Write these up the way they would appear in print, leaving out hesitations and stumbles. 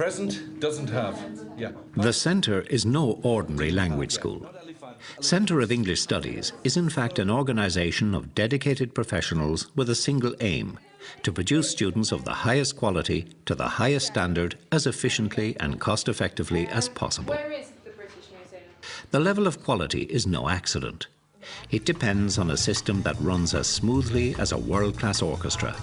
present doesn't have. Yeah. The Centre is no ordinary language school. Centre of English Studies is in fact an organisation of dedicated professionals with a single aim: to produce students of the highest quality to the highest standard as efficiently and cost-effectively as possible. Where is the British Museum? The level of quality is no accident. It depends on a system that runs as smoothly as a world-class orchestra,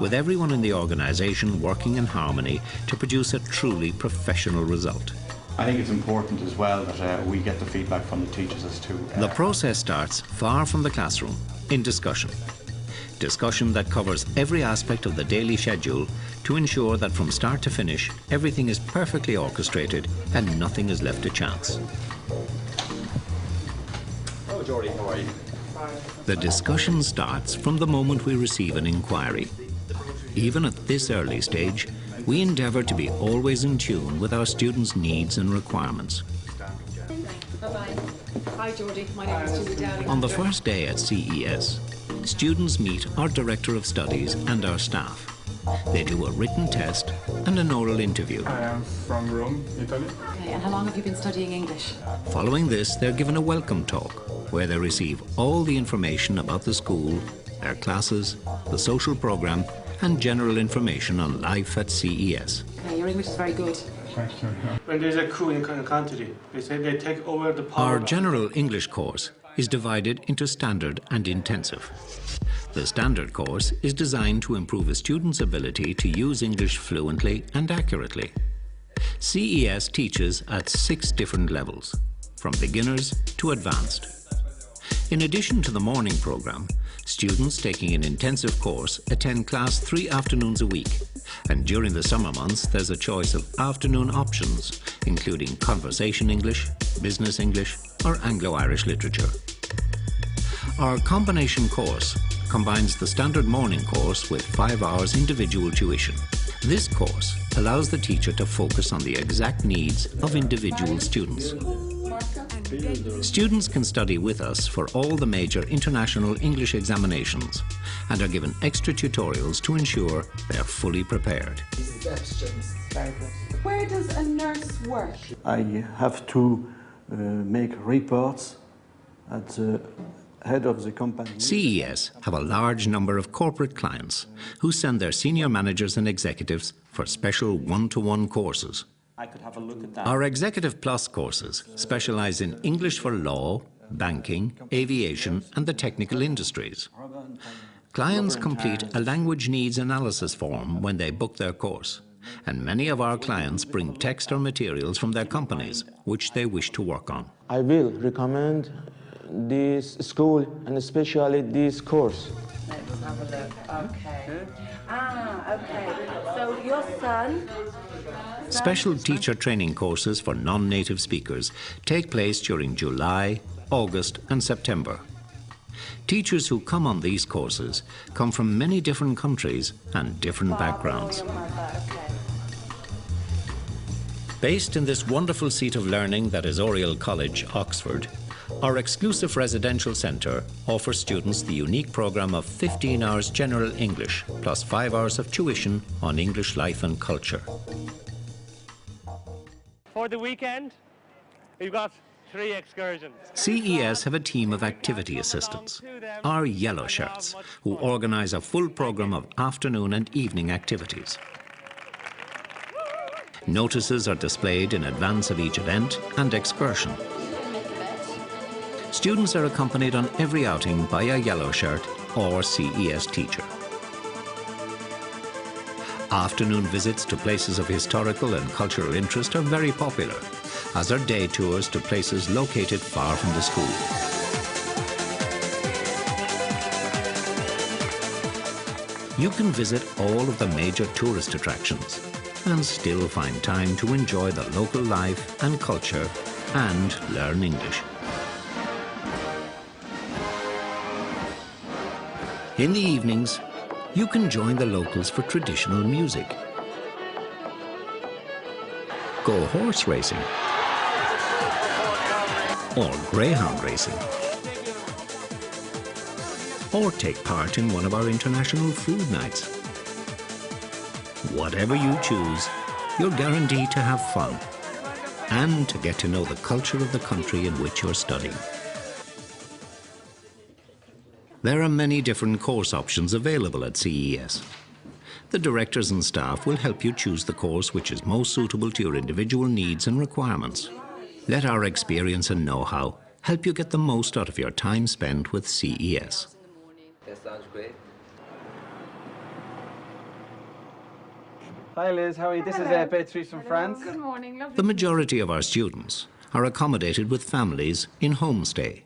with everyone in the organisation working in harmony to produce a truly professional result. I think it's important as well that we get the feedback from the teachers as to... The process starts far from the classroom, in discussion. Discussion that covers every aspect of the daily schedule to ensure that from start to finish, everything is perfectly orchestrated and nothing is left to chance. Oh, Jordy, how are you? The discussion starts from the moment we receive an inquiry. Even at this early stage, we endeavour to be always in tune with our students' needs and requirements. Bye-bye. Hi, Geordie. My name is Julie Dowling. On the first day at CES, students meet our Director of Studies and our staff. They do a written test and an oral interview. I am from Rome, Italy. Okay, and how long have you been studying English? Following this, they're given a welcome talk, where they receive all the information about the school, their classes, the social programme, and general information on life at CES. Okay, your English is very good. Thank you. When there's a coup in a country, they say they take over the power. Our general English course is divided into standard and intensive. The standard course is designed to improve a student's ability to use English fluently and accurately. CES teaches at 6 different levels, from beginners to advanced. In addition to the morning programme, students taking an intensive course attend class 3 afternoons a week, and during the summer months there's a choice of afternoon options, including conversation English, business English, or Anglo-Irish literature. Our combination course combines the standard morning course with 5 hours individual tuition. This course allows the teacher to focus on the exact needs of individual students. Students can study with us for all the major international English examinations and are given extra tutorials to ensure they are fully prepared. Where does a nurse work? I have to make reports at the head of the company. CES have a large number of corporate clients who send their senior managers and executives for special one-to-one courses. I could have a look at that. Our Executive Plus courses specialise in English for law, banking, aviation and the technical industries. Clients complete a language needs analysis form when they book their course, and many of our clients bring text or materials from their companies which they wish to work on. I will recommend this school and especially this course. Let's have a look. Okay. Okay. So your son... Special teacher training courses for non-native speakers take place during July, August and September. Teachers who come on these courses come from many different countries and different backgrounds. Based in this wonderful seat of learning that is Oriel College, Oxford, our exclusive residential centre offers students the unique programme of 15 hours general English plus 5 hours of tuition on English life and culture. For the weekend, we've got 3 excursions. CES have a team of activity assistants, our yellow shirts, who organise a full programme of afternoon and evening activities. Notices are displayed in advance of each event and excursion. Students are accompanied on every outing by a yellow shirt or CES teacher. Afternoon visits to places of historical and cultural interest are very popular, as are day tours to places located far from the school. You can visit all of the major tourist attractions and still find time to enjoy the local life and culture and learn English. In the evenings, you can join the locals for traditional music, go horse racing, or greyhound racing, or take part in one of our international food nights. Whatever you choose, you're guaranteed to have fun and to get to know the culture of the country in which you're studying. There are many different course options available at CES. The directors and staff will help you choose the course which is most suitable to your individual needs and requirements. Let our experience and know-how help you get the most out of your time spent with CES. That sounds great. Hi Liz, how are you? This is Beatrice from France. Good morning, lovely. The majority of our students are accommodated with families in homestay.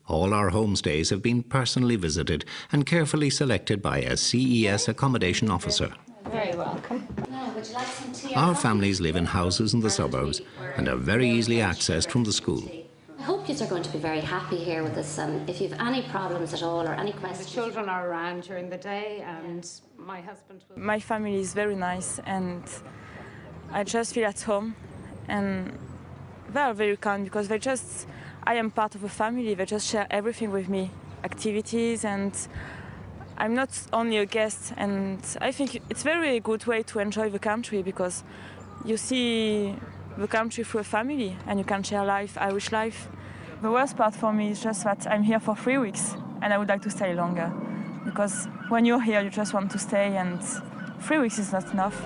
All our homestays have been personally visited and carefully selected by a CES accommodation officer. Very welcome. Would you like some tea? Our families live in houses in the suburbs and are very easily accessed from the school. I hope you are going to be very happy here with us. If you have any problems at all or any questions. The children are around during the day and my husband will... My family is very nice and I just feel at home, and they are very kind because I am part of a family. They just share everything with me, activities, and I'm not only a guest. And I think it's a very good way to enjoy the country because you see the country through a family and you can share life, Irish life. The worst part for me is just that I'm here for 3 weeks and I would like to stay longer because when you're here you just want to stay, and 3 weeks is not enough.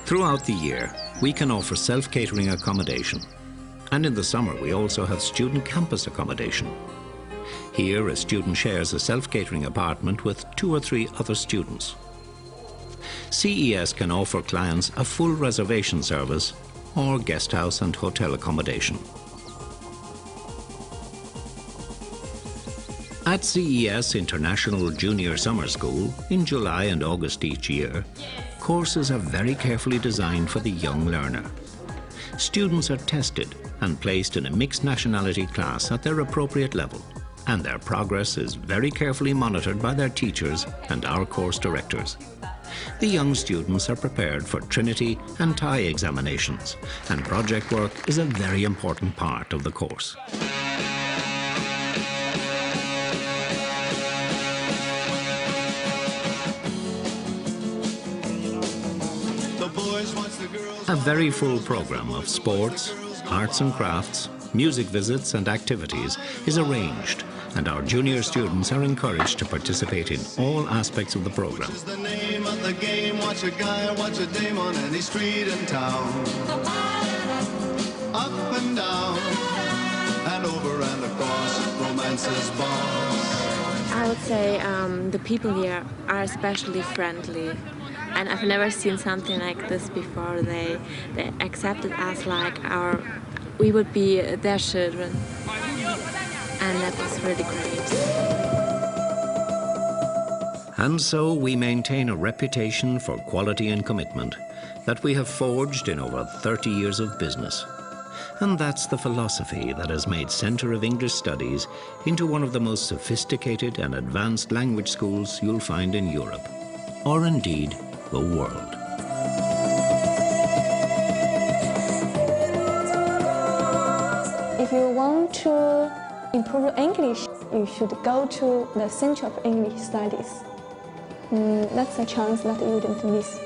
Throughout the year, we can offer self-catering accommodation. And in the summer, we also have student campus accommodation. Here, a student shares a self-catering apartment with 2 or 3 other students. CES can offer clients a full reservation service or guest house and hotel accommodation. At CES International Junior Summer School, in July and August each year, courses are very carefully designed for the young learner. Students are tested and placed in a mixed nationality class at their appropriate level, and their progress is very carefully monitored by their teachers and our course directors. The young students are prepared for Trinity and TIE examinations, and project work is a very important part of the course. A very full program of sports, arts and crafts, music visits and activities is arranged, and our junior students are encouraged to participate in all aspects of the program. The name of the game, watch a guy or watch a dame on any street in town. Up and down, and over and across, romance's boss. I would say the people here are especially friendly. And I've never seen something like this before. They accepted us like we would be their children. And that was really great. And so we maintain a reputation for quality and commitment that we have forged in over 30 years of business. And that's the philosophy that has made Centre of English Studies into one of the most sophisticated and advanced language schools you'll find in Europe, or indeed the world. If you want to improve English, you should go to the Centre of English Studies. That's a chance that you wouldn't miss.